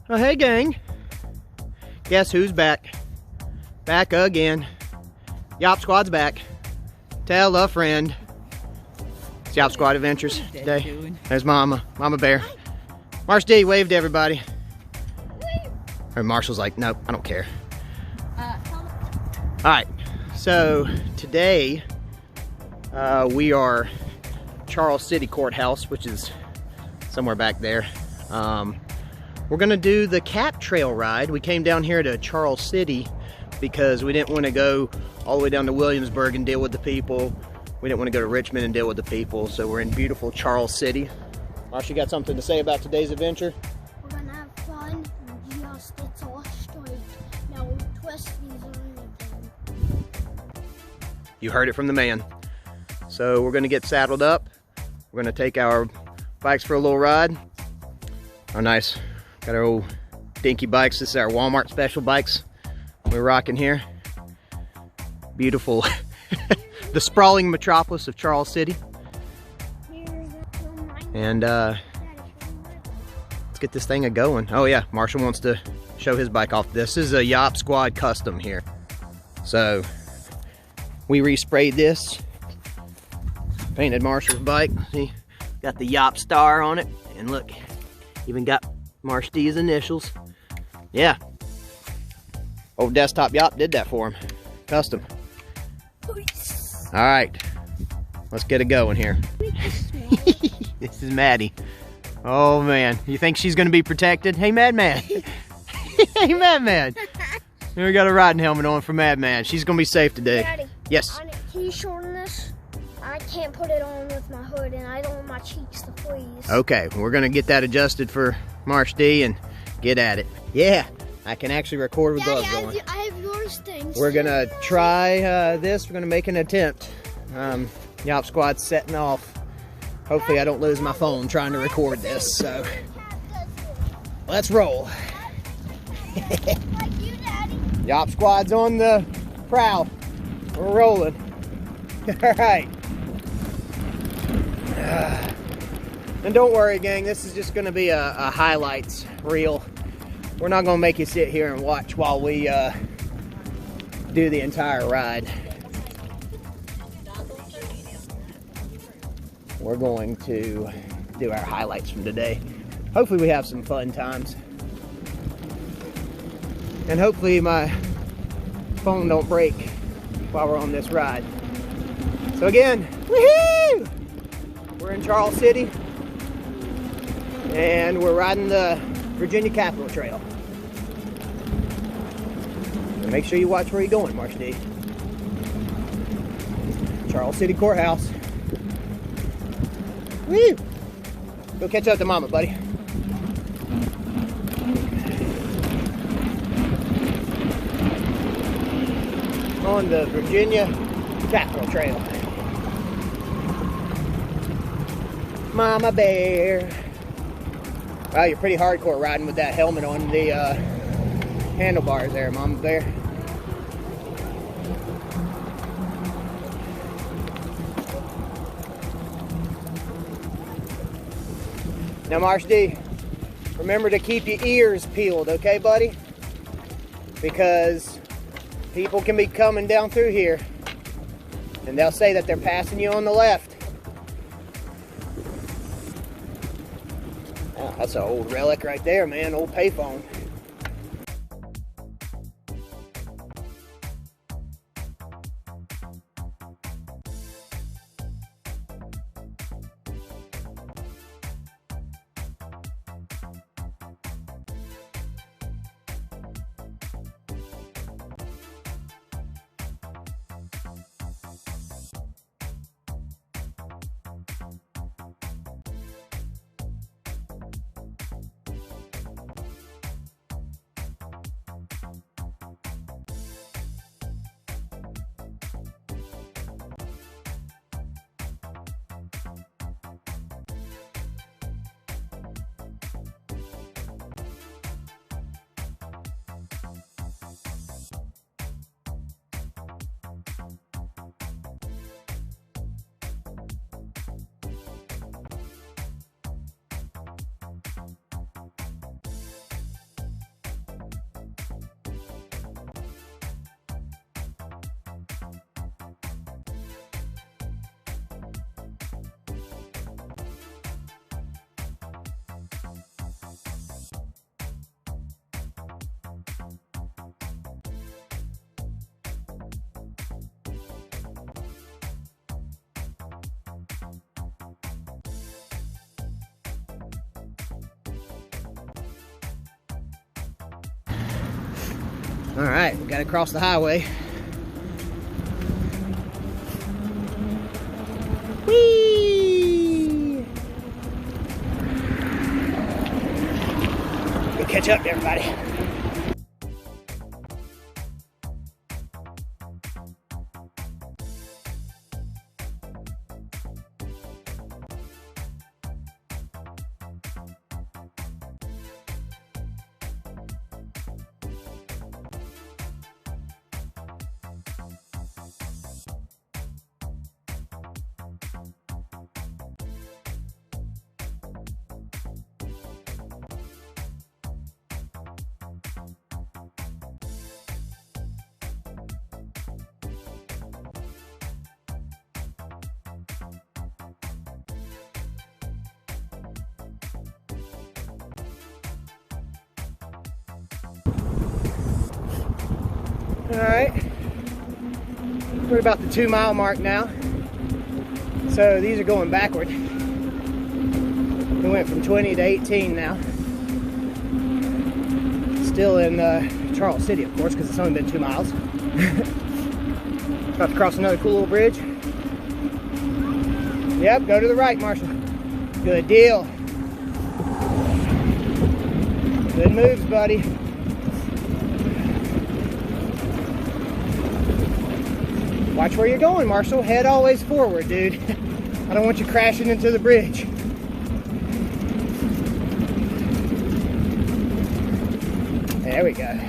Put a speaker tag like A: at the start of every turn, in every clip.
A: Oh, hey gang. Guess who's back? Back again. Yoppsquad's back. Tell a friend. It's Yoppsquad Adventures today. There's Mama Bear. Marsh D, wave to everybody. Or Marshall's like, nope, I don't care. Alright, so today we are Charles City Courthouse, which is somewhere back there. We're gonna do the Cap Trail ride. We came down here to Charles City because we didn't want to go all the way down to Williamsburg and deal with the people. We didn't want to go to Richmond and deal with the people, so we're in beautiful Charles City. Marsh, you got something to say about today's adventure?
B: We're gonna have fun, just it's all straight. Now we'll twist these or anything.
A: You heard it from the man. So we're gonna get saddled up. We're gonna take our bikes for a little ride. Oh, nice. Got our old dinky bikes. This is our Walmart special bikes we're rocking here. Beautiful. The sprawling metropolis of Charles City. And let's get this thing a-going. Oh yeah, Marshall wants to show his bike off. This is a Yoppsquad custom here. So we resprayed this. Painted Marshall's bike. See, got the Yopp star on it. And look, even got Marsh D's initials. Yeah. Old Desktop Yopp did that for him. Custom. Alright. Let's get it going here. This is Maddie. Oh man. You think she's gonna be protected? Hey Madman. Hey Madman. We got a riding helmet on for Madman. She's gonna be safe today.
B: Daddy,
A: yes.
B: Can you shorten this? I can't put it on with my hood and I don't want my cheeks to freeze.
A: Okay, we're gonna get that adjusted for Marsh D and get at it. Yeah, I can actually record with gloves on.
B: I have yours things.
A: We're gonna try this. We're gonna make an attempt. Yoppsquad's setting off. Hopefully I don't lose my phone trying to record this, so let's roll. Yoppsquad's on the prowl. We're rolling. All right. And don't worry, gang, this is just gonna be a highlights reel. We're not gonna make you sit here and watch while we do the entire ride. We're going to do our highlights from today. Hopefully we have some fun times. And hopefully my phone don't break while we're on this ride. So again, woohoo! We're in Charles City and we're riding the Virginia Capitol Trail. So make sure you watch where you're going, Marsh D. Charles City Courthouse. Woo! Go catch up to Mama, buddy. On the Virginia Capitol Trail. Mama Bear. Wow, you're pretty hardcore riding with that helmet on the handlebars there, Mama Bear. Now, Marsh D, remember to keep your ears peeled, okay, buddy? Because people can be coming down through here and they'll say that they're passing you on the left. Oh, that's an old relic right there, man, old payphone. All right, we gotta cross the highway. Whee! Go catch up, everybody. All right, we're about the 2 mile mark now. So these are going backward. We went from 20 to 18 now. Still in Charles City, of course, because it's only been 2 miles. About to cross another cool little bridge. Yep, go to the right, Marshall. Good deal. Good moves, buddy. Watch where you're going, Marshall. Head always forward, dude. I don't want you crashing into the bridge. There we go.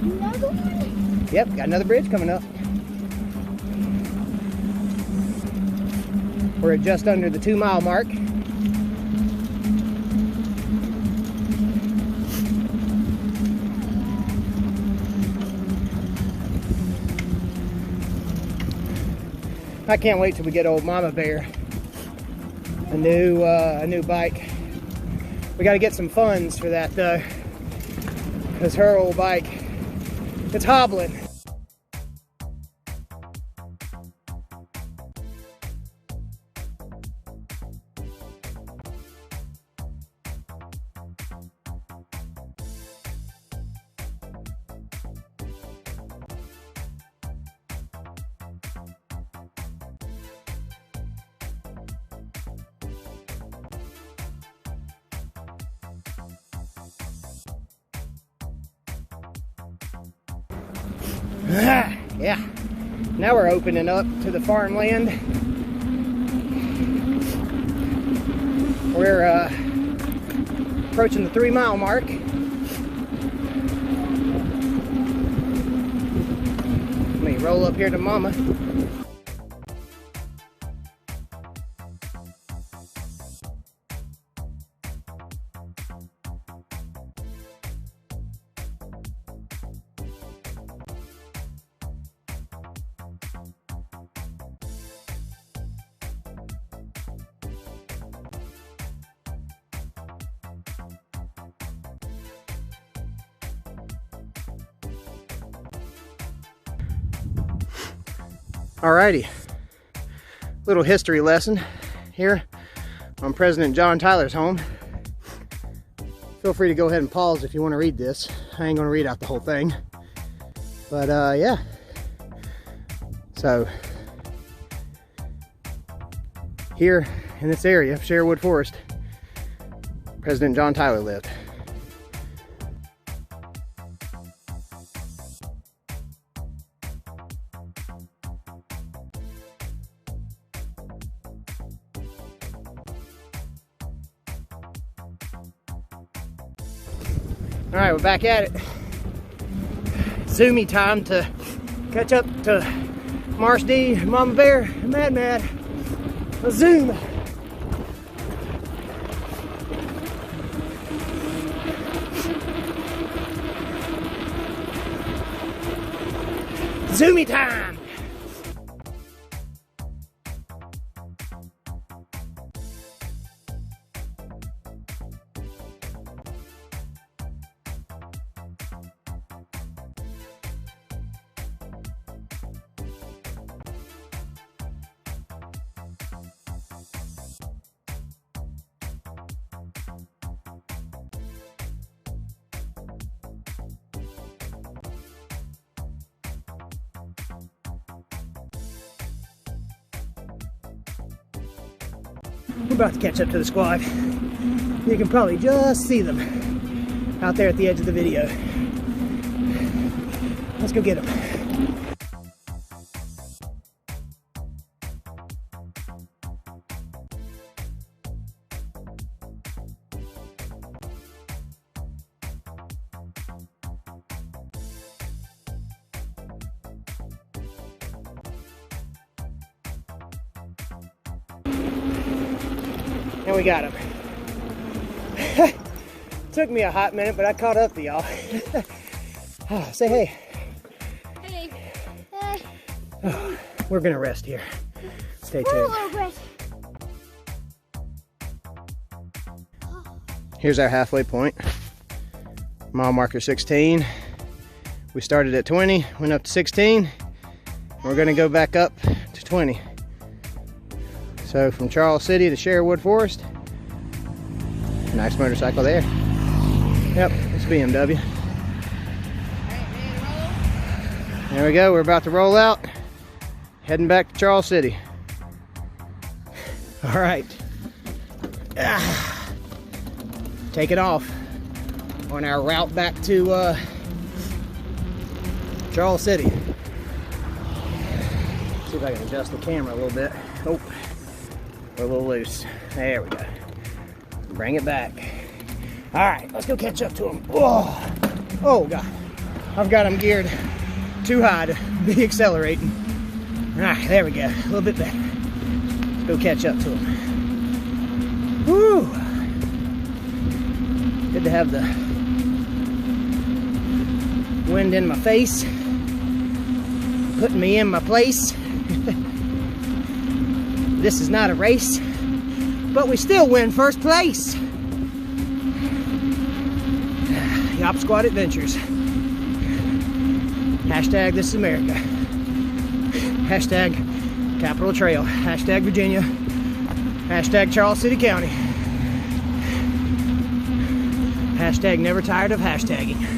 B: Another one?
A: Yep, got another bridge coming up. We're at just under the 2 mile mark. I can't wait till we get old Mama Bear a new bike. We got to get some funds for that though, because her old bike, it's hobbling. Yeah, now we're opening up to the farmland. We're approaching the 3 mile mark. Let me roll up here to Mama. Alrighty, little history lesson here on President John Tyler's home. Feel free to go ahead and pause if you want to read this. I ain't gonna read out the whole thing, but yeah. So here in this area of Sherwood Forest, President John Tyler lived. All right, we're back at it. Zoomy time to catch up to Marsh D, Mama Bear, and Mad. Let's zoom. Zoomy time. We're about to catch up to the squad. You can probably just see them out there at the edge of the video. Let's go get them. And we got him. Took me a hot minute, but I caught up to y'all. Say hey.
B: Hey. Hey.
A: Oh, we're gonna rest here. Stay tuned. Here's our halfway point. Mile marker 16. We started at 20, went up to 16. We're gonna go back up to 20. So from Charles City to Sherwood Forest. Nice motorcycle there. Yep, it's BMW. There we go, we're about to roll out. Heading back to Charles City. All right. Take it off on our route back to Charles City. See if I can adjust the camera a little bit. Oh, we're a little loose. There we go. Bring it back. All right, let's go catch up to him. Oh God, I've got him geared too high to be accelerating. All right, there we go, a little bit better. Let's go catch up to him. Woo! Good to have the wind in my face, putting me in my place. This is not a race, but we still win first place. Yoppsquad Adventures. Hashtag This is America. Hashtag Capitol Trail. Hashtag Virginia. Hashtag Charles City County. Hashtag never tired of hashtagging.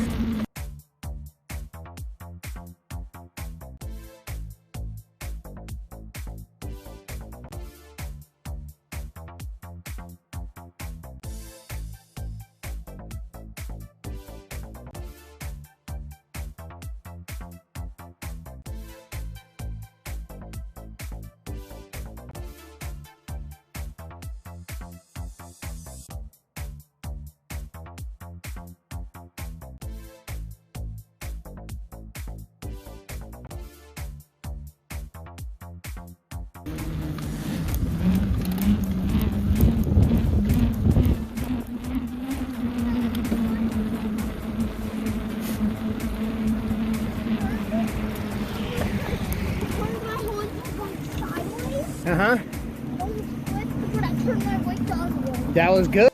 A: Uh-huh. That was good.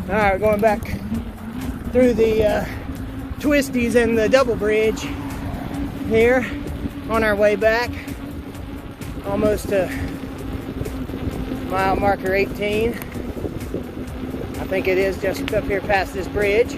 A: All right, we're going back through the twisties and the double bridge here on our way back, almost to mile marker 18. I think it is just up here past this bridge.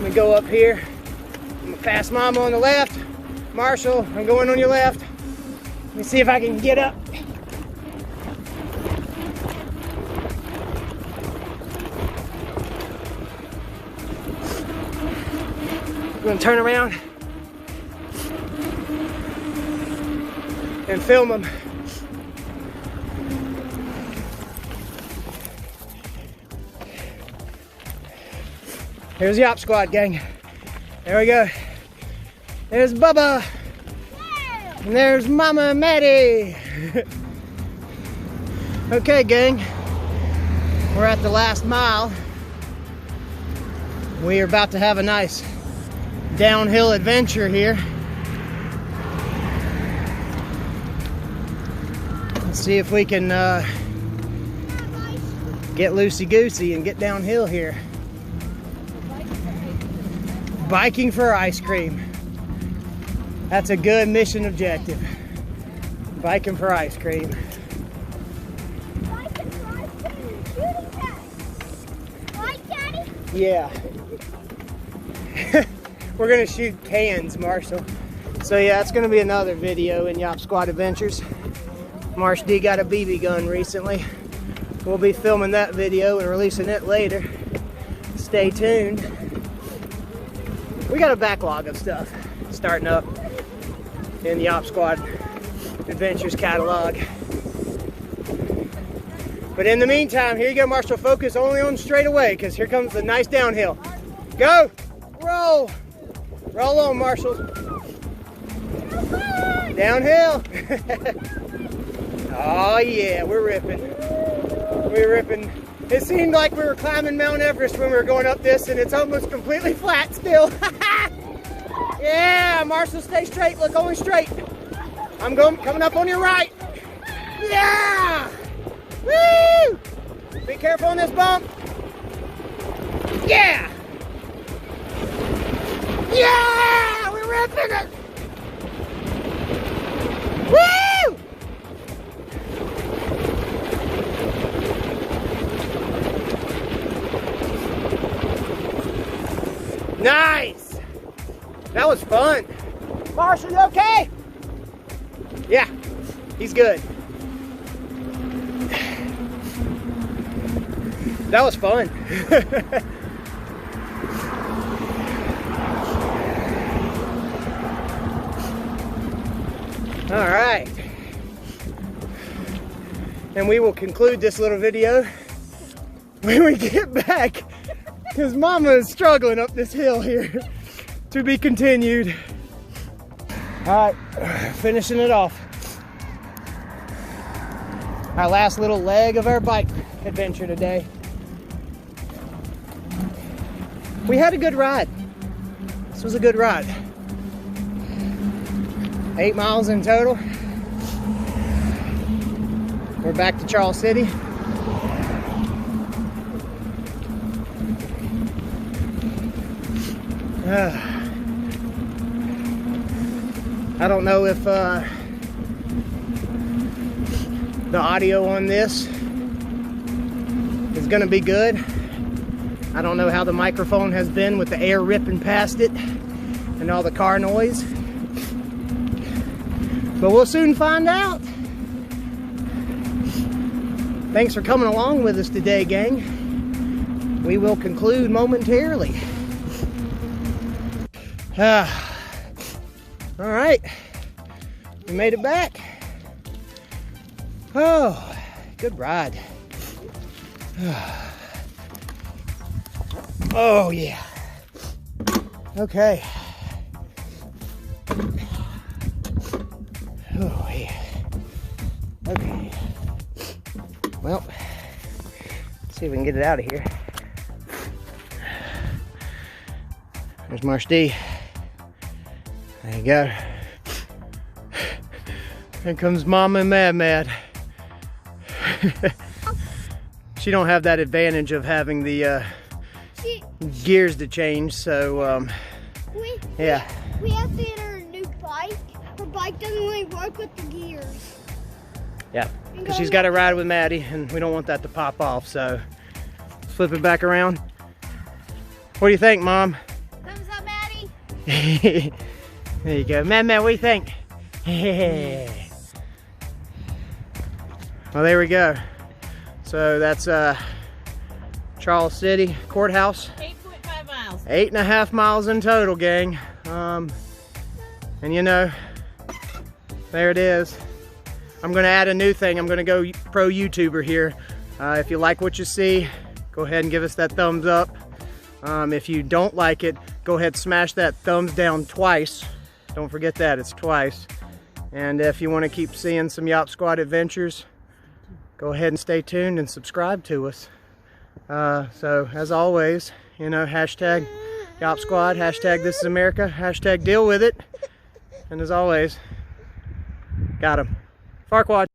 A: We go up here. I'm gonna pass Mama on the left. Marshall, I'm going on your left. Let me see if I can get up. I'm gonna turn around and film them. Here's the Yoppsquad gang. There we go. There's Bubba. And there's Mama Maddie. Okay, gang. We're at the last mile. We are about to have a nice downhill adventure here. Let's see if we can get loosey-goosey and get downhill here. Biking for ice cream. That's a good mission objective. Biking for ice cream.
B: Biking for ice cream and shooting cats. Right, Daddy?
A: Yeah. We're gonna shoot cans, Marshall. So yeah, it's gonna be another video in Yoppsquad Adventures. Marsh D got a BB gun recently. We'll be filming that video and releasing it later. Stay tuned. We got a backlog of stuff starting up in the Yoppsquad Adventures catalog. But in the meantime, here you go, Marshall. Focus only on straightaway, because here comes the nice downhill. Go! Roll! Roll on, Marshall. Downhill! Oh yeah, we're ripping. We're ripping. It seemed like we were climbing Mount Everest when we were going up this, and it's almost completely flat still. Yeah, Marshall, stay straight. Look, going straight. I'm coming up on your right. Yeah! Woo! Be careful on this bump. Yeah! Yeah! We're ripping it! Woo! Nice! That was fun. Marshall, you okay? Yeah, he's good. That was fun. All right. And we will conclude this little video when we get back, because Mama is struggling up this hill here. To be continued. All right, finishing it off. Our last little leg of our bike adventure today. We had a good ride. This was a good ride. 8 miles in total. We're back to Charles City. I don't know if the audio on this is gonna be good. I don't know how the microphone has been with the air ripping past it and all the car noise, but we'll soon find out. Thanks for coming along with us today, gang. We will conclude momentarily. All right, we made it back. Oh, good ride. Oh yeah. Okay. Oh yeah. Okay. Well, let's see if we can get it out of here. There's Marsh D. There you go. Here comes Mama and Mad. She don't have that advantage of having the gears to change, so yeah.
B: We have to get her a new bike. Her bike doesn't really work with the gears.
A: Yeah, because she's got to ride with Maddie, and we don't want that to pop off, so flip it back around. What do you think, Mom?
B: Thumbs up, Maddie.
A: There you go. Man, what do you think? Well, there we go. So that's Charles City Courthouse.
C: 8.5 miles.
A: 8.5 miles in total, gang. And you know, there it is. I'm gonna add a new thing. I'm gonna go pro YouTuber here. If you like what you see, go ahead and give us that thumbs up. If you don't like it, go ahead and smash that thumbs down twice. Don't forget that, it's twice. And if you want to keep seeing some Yoppsquad adventures, go ahead and stay tuned and subscribe to us. So as always, you know, hashtag Yoppsquad, hashtag This Is America, hashtag deal with it. And as always, got him. Farquad.